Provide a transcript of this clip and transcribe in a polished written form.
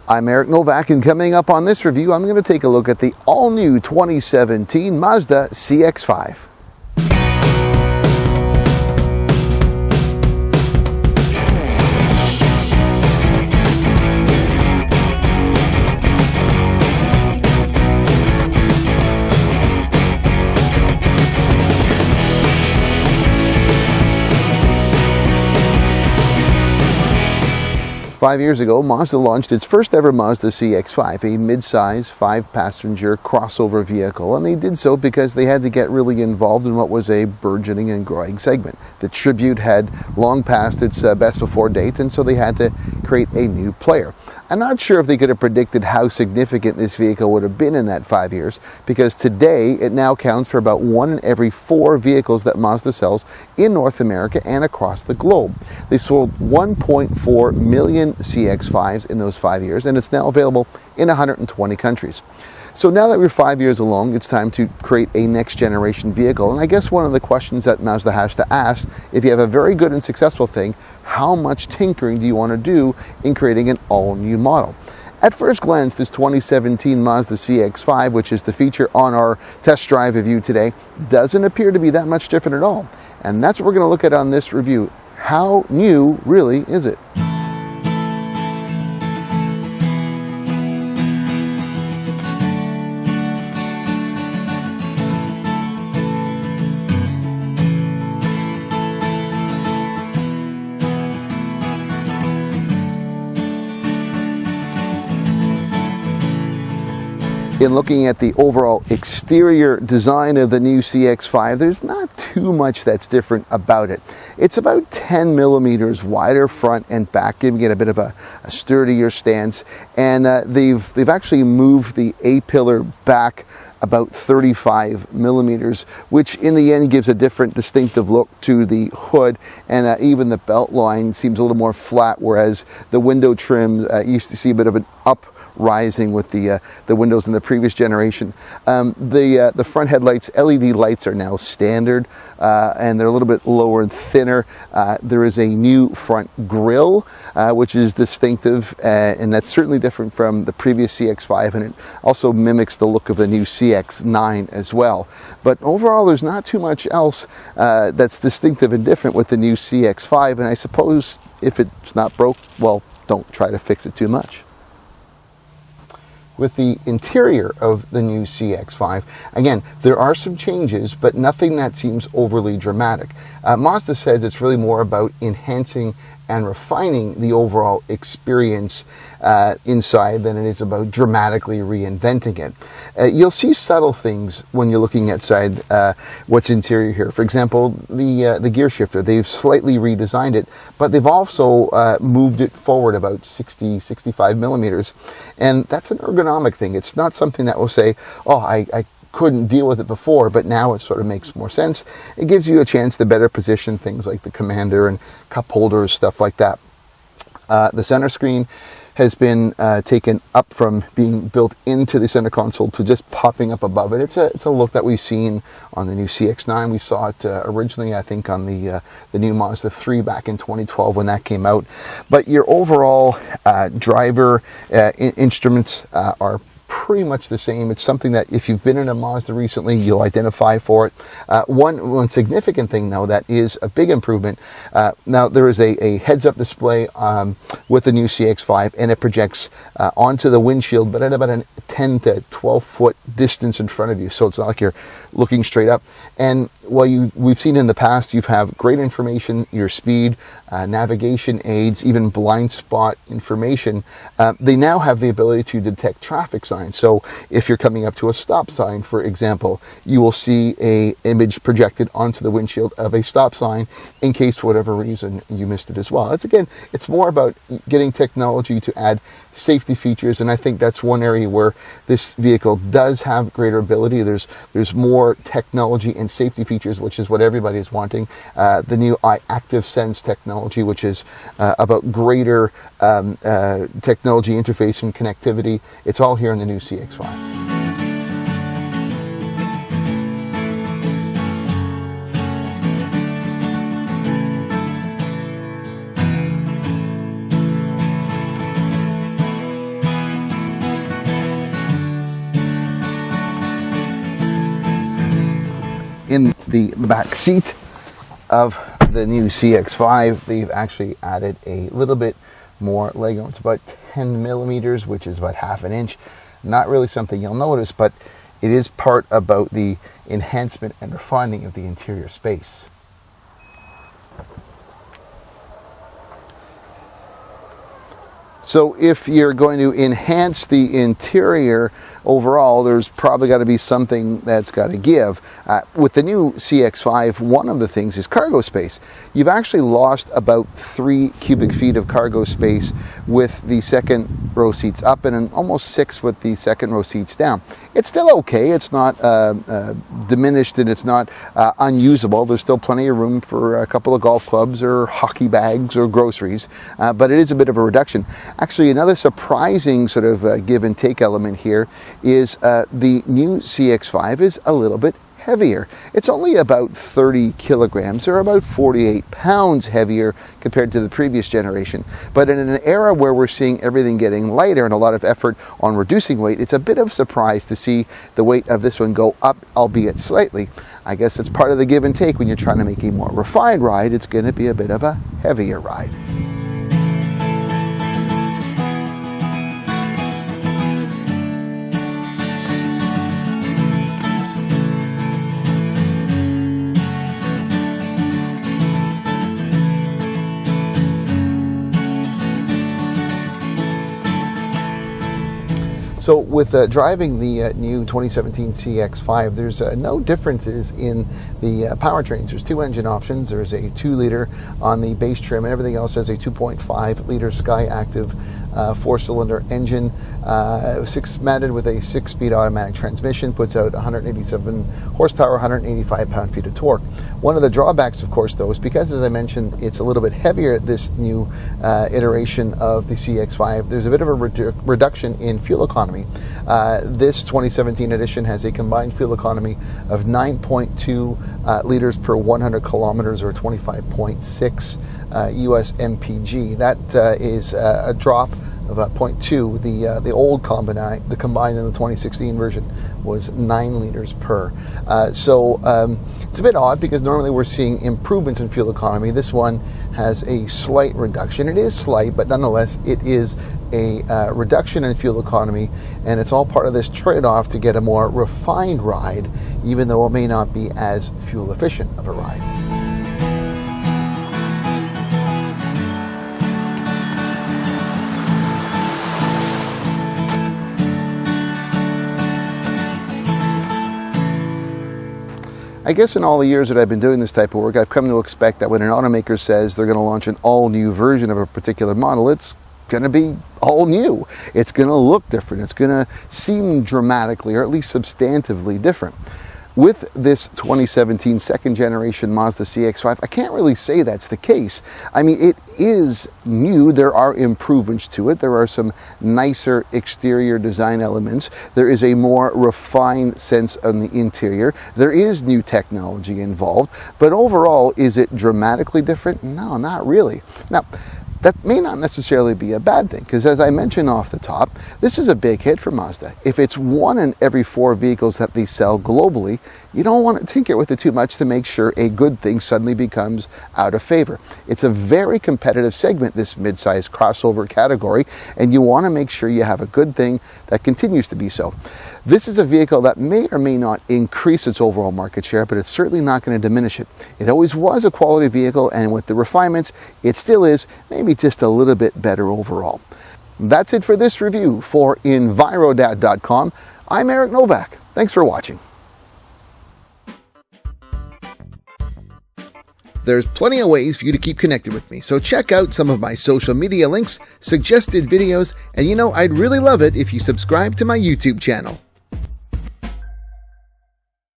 I'm Eric Novak, and coming up on this review, I'm going to take a look at the all-new 2017 Mazda CX-5. 5 years ago, Mazda launched its first ever Mazda CX-5, a mid-size 5-passenger crossover vehicle, and they did so because they had to get really involved in what was a burgeoning and growing segment. The Tribute had long passed its best before date, and so they had to create a new player. I'm not sure if they could have predicted how significant this vehicle would have been in that 5 years, because today it now counts for about 1 in every 4 vehicles that Mazda sells in North America and across the globe. They sold 1.4 million CX-5s in those 5 years, and it's now available in 120 countries. So now that we're 5 years along, it's time to create a next generation vehicle. And I guess one of the questions that Mazda has to ask, if you have a very good and successful thing, how much tinkering do you want to do in creating an all-new model? At first glance, this 2017 Mazda CX-5, which is the feature on our test drive review today, doesn't appear to be that much different at all. And that's what we're going to look at on this review. How new really is it? In looking at the overall exterior design of the new CX-5, there's not too much that's different about it. It's about 10 millimeters wider front and back, giving it a bit of a sturdier stance. And they've actually moved the A-pillar back about 35 millimeters, which in the end gives a different distinctive look to the hood, and even the belt line seems a little more flat, whereas the window trim used to see a bit of an uprising with the windows in the previous generation. The front headlights, LED lights, are now standard, and they're a little bit lower and thinner. There is a new front grille, which is distinctive, and that's certainly different from the previous CX-5, and it also mimics the look of the new CX-9 as well. But overall, there's not too much else that's distinctive and different with the new CX-5, and I suppose if it's not broke, well, don't try to fix it too much. With the interior of the new CX-5, again, there are some changes, but nothing that seems overly dramatic. Mazda says it's really more about enhancing and refining the overall experience inside than it is about dramatically reinventing it. You'll see subtle things when you're looking outside what's interior here. For example, the gear shifter, they've slightly redesigned it, but they've also moved it forward about 65 millimeters. And that's an ergonomic thing. It's not something that will say, oh, I couldn't deal with it before, but now it sort of makes more sense. It gives you a chance to better position things like the commander and cup holders, stuff like that. The center screen has been taken up from being built into the center console to just popping up above it. It's a look that we've seen on the new CX-9. We saw it originally, I think, on the new Mazda 3 back in 2012 when that came out. But your overall driver instruments are pretty much the same. It's something that if you've been in a Mazda recently, you'll identify for it. One significant thing, though, that is a big improvement. Now, there is a heads-up display with the new CX-5, and it projects onto the windshield, but at about a 10 to 12 foot distance in front of you. So it's not like you're looking straight up. And while we've seen in the past, you have great information, your speed, navigation aids, even blind spot information. They now have the ability to detect traffic signs. So if you're coming up to a stop sign, for example, you will see an image projected onto the windshield of a stop sign in case for whatever reason you missed it as well. It's more about getting technology to add safety features, and I think that's one area where this vehicle does have greater ability. There's more technology and safety features, which is what everybody is wanting. The new Active Sense technology, which is about greater technology interface and connectivity. It's all here in the new CX-5. in the back seat of the new CX-5, they've actually added a little bit more legroom. It's about 10 millimeters, which is about half an inch. Not really something you'll notice, but it is part about the enhancement and refining of the interior space. So if you're going to enhance the interior overall, there's probably got to be something that's got to give. With the new CX-5, one of the things is cargo space. You've actually lost about 3 cubic feet of cargo space with the second row seats up and almost 6 with the second row seats down. It's still okay. It's not diminished and it's not unusable. There's still plenty of room for a couple of golf clubs or hockey bags or groceries, but it is a bit of a reduction. Actually, another surprising sort of give and take element here is the new CX-5 is a little bit heavier. It's only about 30 kilograms or about 48 pounds heavier compared to the previous generation. But in an era where we're seeing everything getting lighter and a lot of effort on reducing weight, it's a bit of a surprise to see the weight of this one go up, albeit slightly. I guess it's part of the give and take. When you're trying to make a more refined ride, it's going to be a bit of a heavier ride. So with driving the new 2017 CX-5, there's no differences in the powertrains. There's 2 engine options. There's a 2-liter on the base trim, and everything else has a 2.5-liter Sky Active 4-cylinder engine, matted with a 6-speed automatic transmission, puts out 187 horsepower, 185 pound-feet of torque. One of the drawbacks, of course, though, is because, as I mentioned, it's a little bit heavier, this new iteration of the CX-5, there's a bit of a reduction in fuel economy. This 2017 edition has a combined fuel economy of 9.2 liters per 100 kilometers, or 25.6 US MPG. That is a drop of 0.2. The old combined in the 2016 version was 9 liters per. So it's a bit odd because normally we're seeing improvements in fuel economy. This one has a slight reduction. It is slight, but nonetheless it is a reduction in fuel economy, and it's all part of this trade-off to get a more refined ride, even though it may not be as fuel efficient of a ride. I guess in all the years that I've been doing this type of work, I've come to expect that when an automaker says they're going to launch an all-new version of a particular model, it's going to be all new. It's going to look different. It's going to seem dramatically, or at least substantively different. With this 2017 second generation Mazda CX-5, I can't really say that's the case. I mean, it is new. There are improvements to it. There are some nicer exterior design elements. There is a more refined sense on the interior. There is new technology involved. But overall, is it dramatically different? No, not really. Now, that may not necessarily be a bad thing, because as I mentioned off the top, this is a big hit for Mazda. If it's 1 in every 4 vehicles that they sell globally, you don't want to tinker with it too much to make sure a good thing suddenly becomes out of favor. It's a very competitive segment, this mid-size crossover category, and you want to make sure you have a good thing that continues to be so. This is a vehicle that may or may not increase its overall market share, but it's certainly not going to diminish it. It always was a quality vehicle, and with the refinements, it still is, maybe just a little bit better overall. That's it for this review. For Envirodad.com, I'm Eric Novak. Thanks for watching. There's plenty of ways for you to keep connected with me, so check out some of my social media links, suggested videos, and I'd really love it if you subscribe to my YouTube channel.